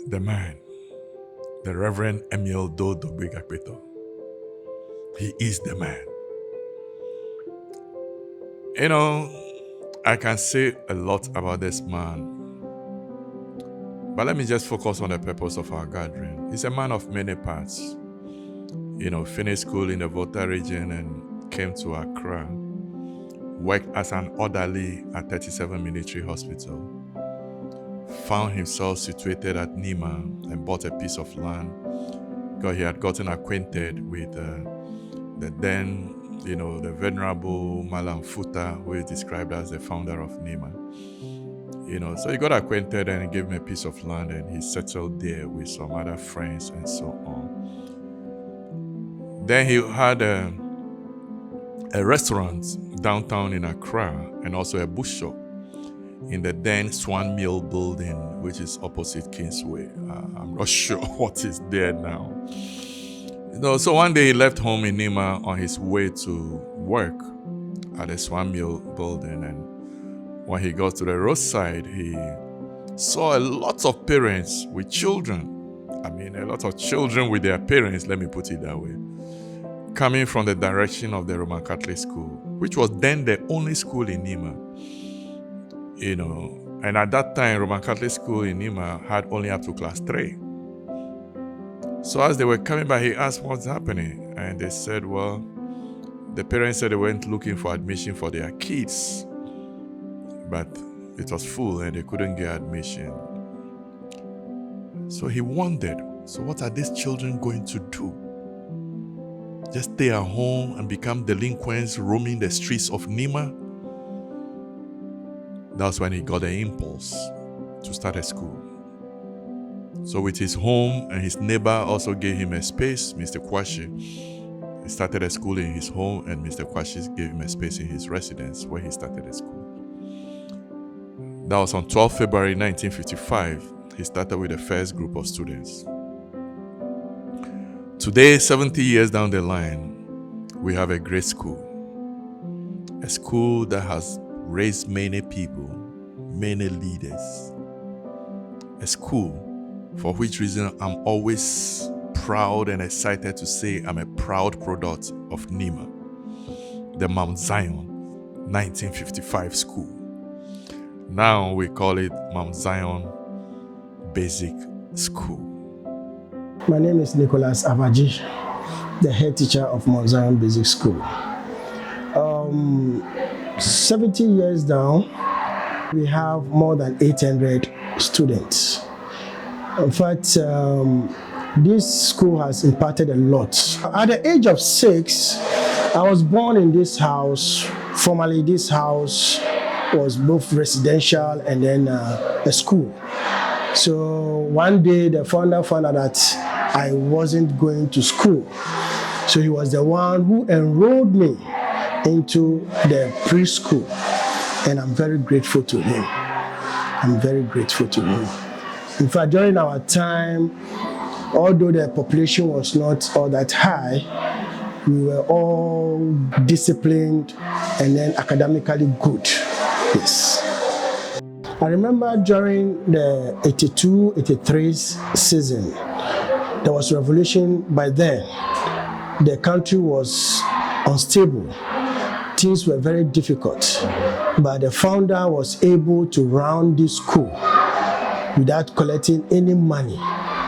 the man, the Reverend Emil Dodo Begakbeto. He is the man. You know, I can say a lot about this man, but let me just focus on the purpose of our gathering. He's a man of many parts. Finished school in the Volta region and came to Accra, worked as an orderly at 37 Military Hospital, found himself situated at Nima and bought a piece of land because he had gotten acquainted with the venerable Malam Futa, who is described as the founder of Nima. So he got acquainted and gave him a piece of land, and he settled there with some other friends and so on. Then he had a restaurant downtown in Accra and also a bush shop in the then Swan Mill building, which is opposite Kingsway. I'm not sure what is there now. So one day he left home in Nima on his way to work at the Swan Mill building, and when he got to the roadside, he saw a lot of parents with children. A lot of children with their parents, let me put it that way, coming from the direction of the Roman Catholic school, which was then the only school in Nima. And at that time, Roman Catholic school in Nima had only up to class 3. So as they were coming by, he asked what's happening. And they said, well, the parents said they went looking for admission for their kids, but it was full and they couldn't get admission. So he wondered, so what are these children going to do? Just stay at home and become delinquents roaming the streets of Nima? That's when he got the impulse to start a school. So with his home and his neighbor also gave him a space, Mr. Kwashi. He started a school in his home, and Mr. Kwashi gave him a space in his residence where he started a school. That was on 12 February 1955. He started with the first group of students. Today, 70 years down the line, we have a great school. A school that has raised many people, many leaders. A school for which reason I'm always proud and excited to say I'm a proud product of Nima, the Mount Zion 1955 school. Now we call it Mount Zion Basic School. My name is Nicholas Abaji, the head teacher of Mount Zion Basic School. 70 years down, we have more than 800 students. In fact, this school has impacted a lot. At the age of 6, I was born in this house. Formerly, this house was both residential and then a school. So one day, the founder found out that I wasn't going to school. So he was the one who enrolled me into the preschool. And I'm very grateful to him. I'm very grateful to him. In fact, during our time, although the population was not all that high, we were all disciplined and then academically good. Yes. I remember during the 82-83 season, there was revolution. By then. The country was unstable. Things were very difficult. But the founder was able to run this school without collecting any money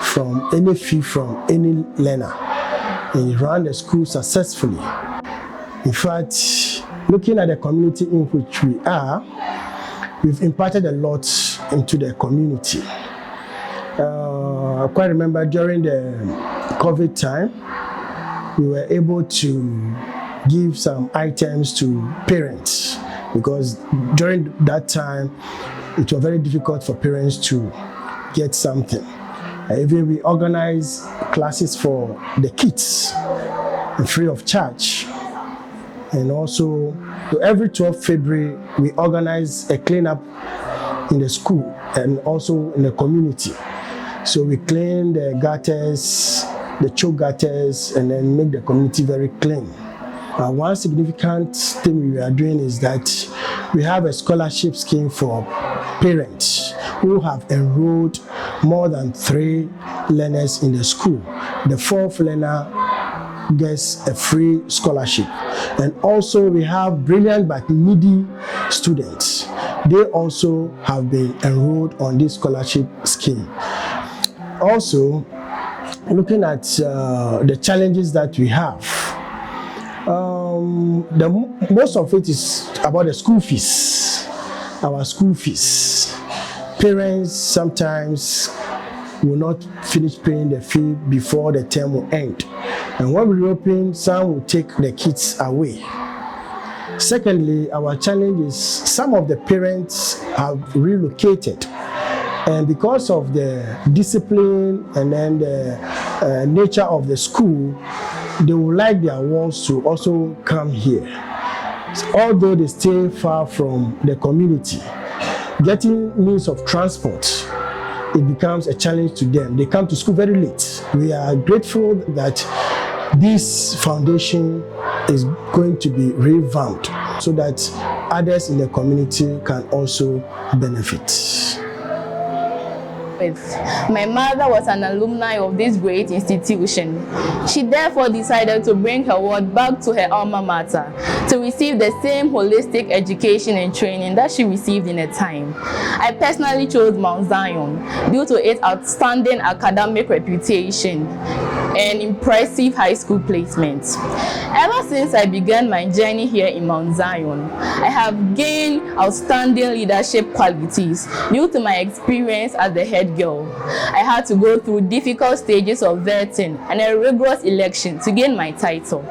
from any fee from any learner. And he ran the school successfully. In fact, looking at the community in which we are, we've imparted a lot into the community. I quite remember during the COVID time, we were able to give some items to parents because during that time, it was very difficult for parents to get something. Even we organized classes for the kids free of charge. And also, every 12th February, we organize a cleanup in the school and also in the community. So we clean the gutters, the choke gutters, and then make the community very clean. One significant thing we are doing is that we have a scholarship scheme for parents who have enrolled more than 3 learners in the school. The 4th learner gets a free scholarship. And also we have brilliant but needy students. They also have been enrolled on this scholarship scheme. Also, looking at the challenges that we have, most of it is about the school fees, our school fees. Parents sometimes will not finish paying the fee before the term will end. And when we reopen, some will take the kids away. Secondly, our challenge is some of the parents have relocated. And because of the discipline and then the nature of the school, they would like their ones to also come here. Although they stay far from the community, getting means of transport, it becomes a challenge to them. They come to school very late. We are grateful that this foundation is going to be revamped so that others in the community can also benefit. My mother was an alumni of this great institution. She therefore decided to bring her ward back to her alma mater to receive the same holistic education and training that she received in her time. I personally chose Mount Zion due to its outstanding academic reputation and impressive high school placement. Ever since I began my journey here in Mount Zion, I have gained outstanding leadership qualities due to my experience as the head girl. I had to go through difficult stages of vetting and a rigorous election to gain my title.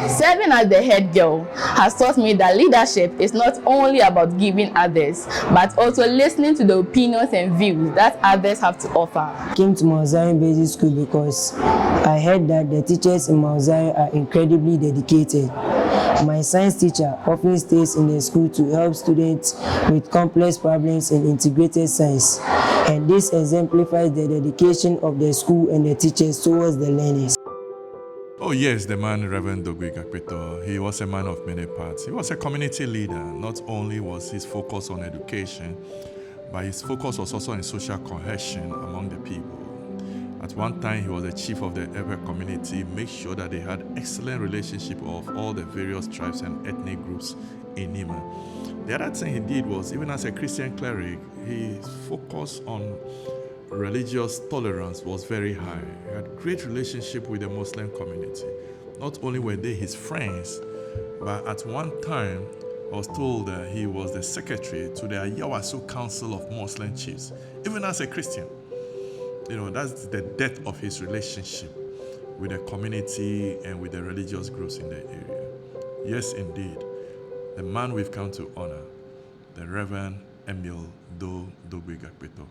Serving as the head girl has taught me that leadership is not only about giving others, but also listening to the opinions and views that others have to offer. I came to Mount Zion Basic School because I heard that the teachers in Mount Zion are incredibly dedicated. My science teacher often stays in the school to help students with complex problems in integrated science, and this exemplifies the dedication of the school and the teachers towards the learners. Oh yes, the man Reverend Dogui Gakpeto, he was a man of many parts. He was a community leader. Not only was his focus on education, but his focus was also on social cohesion among the people. At one time, he was the chief of the Ewe community, make sure that they had excellent relationship of all the various tribes and ethnic groups in Nima. The other thing he did was, even as a Christian cleric, his focus on religious tolerance was very high. He had great relationship with the Muslim community. Not only were they his friends, but at one time, I was told that he was the secretary to the Ayawaso Council of Muslim Chiefs, even as a Christian. You know, that's the depth of his relationship with the community and with the religious groups in the area. Yes, indeed, the man we've come to honor, the Reverend Emil Dogui Gakpeto.